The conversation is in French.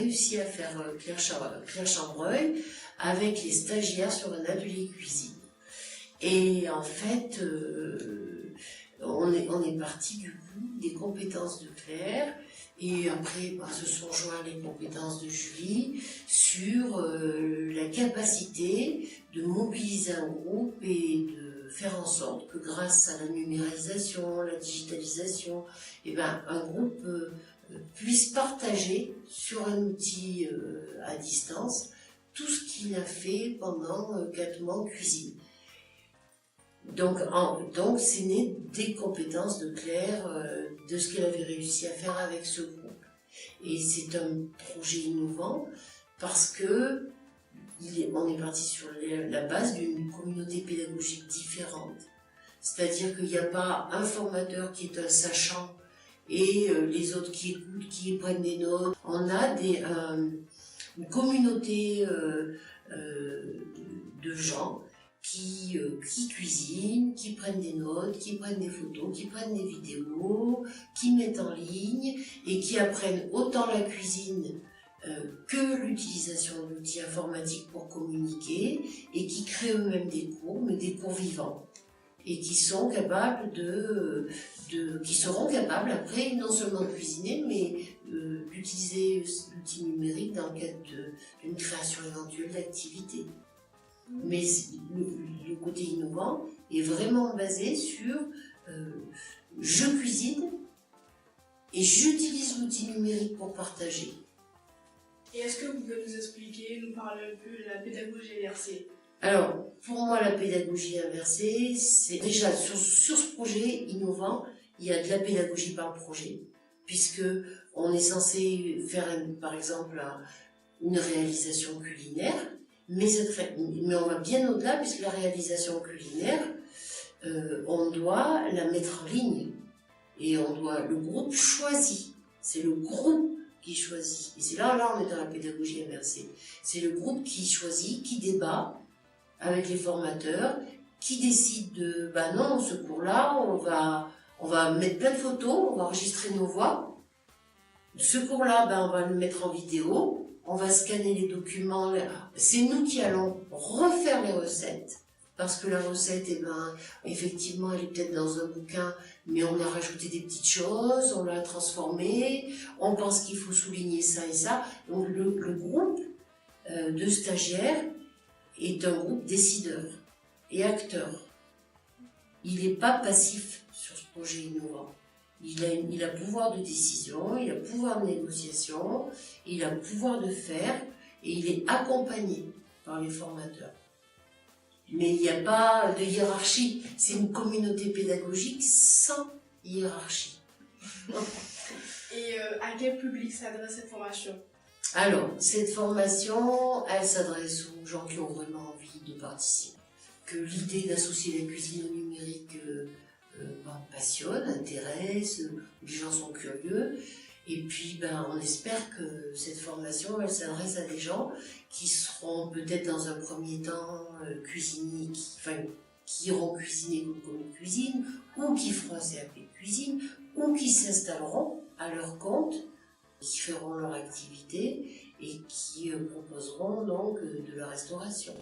réussi à faire Pierre Chambreuil avec les stagiaires sur un atelier cuisine. Et en fait, on est parti du coup des compétences de Claire, et après se sont joints les compétences de Julie sur la capacité de mobiliser un groupe et de faire en sorte que grâce à la numérisation, la digitalisation, un groupe puisse partager sur un outil à distance tout ce qu'il a fait pendant 4 mois en cuisine. Donc c'est né des compétences de Claire, de ce qu'elle avait réussi à faire avec ce groupe. Et c'est un projet innovant parce que on est parti sur la base d'une communauté pédagogique différente. C'est-à-dire qu'il n'y a pas un formateur qui est un sachant et les autres qui écoutent, qui prennent des notes. On a une communauté de gens qui cuisinent, qui prennent des notes, qui prennent des photos, qui prennent des vidéos, qui mettent en ligne et qui apprennent autant la cuisine que l'utilisation d'outils informatiques pour communiquer, et qui créent eux-mêmes des cours, mais des cours vivants, et qui sont capables qui seront capables après non seulement de cuisiner, mais d'utiliser l'outil numérique dans le cadre d'une création éventuelle d'activité. Mais le côté innovant est vraiment basé sur je cuisine et j'utilise l'outil numérique pour partager. Et est-ce que vous pouvez nous expliquer, nous parler un peu de la pédagogie inversée? Alors, pour moi, la pédagogie inversée, c'est déjà sur ce projet innovant, il y a de la pédagogie par projet, puisque on est censé faire, par exemple, une réalisation culinaire, mais on va bien au-delà, puisque la réalisation culinaire, on doit la mettre en ligne, et le groupe choisit, c'est le groupe qui choisit, et c'est là on est dans la pédagogie inversée, c'est le groupe qui choisit, qui débat avec les formateurs, qui décide de, non, ce cours-là, on va mettre plein de photos, on va enregistrer nos voix, ce cours-là, on va le mettre en vidéo, on va scanner les documents, c'est nous qui allons refaire les recettes, parce que la recette, effectivement, elle est peut-être dans un bouquin, mais on a rajouté des petites choses, on l'a transformée, on pense qu'il faut souligner ça et ça. Donc le groupe de stagiaires est un groupe décideur et acteur. Il n'est pas passif sur ce projet innovant. Il a pouvoir de décision, il a pouvoir de négociation, il a pouvoir de faire, et il est accompagné par les formateurs. Mais il n'y a pas de hiérarchie, c'est une communauté pédagogique sans hiérarchie. Et à quel public s'adresse cette formation? Alors, cette formation, elle s'adresse aux gens qui ont vraiment envie de participer. Que l'idée d'associer la cuisine au numérique passionne, intéresse, les gens sont curieux. Et puis, on espère que cette formation, elle s'adresse à des gens qui seront peut-être dans un premier temps cuisiniers, qui iront cuisiner comme une cuisine, ou qui feront un CAP de cuisine, ou qui s'installeront à leur compte, qui feront leur activité et qui proposeront donc de la restauration.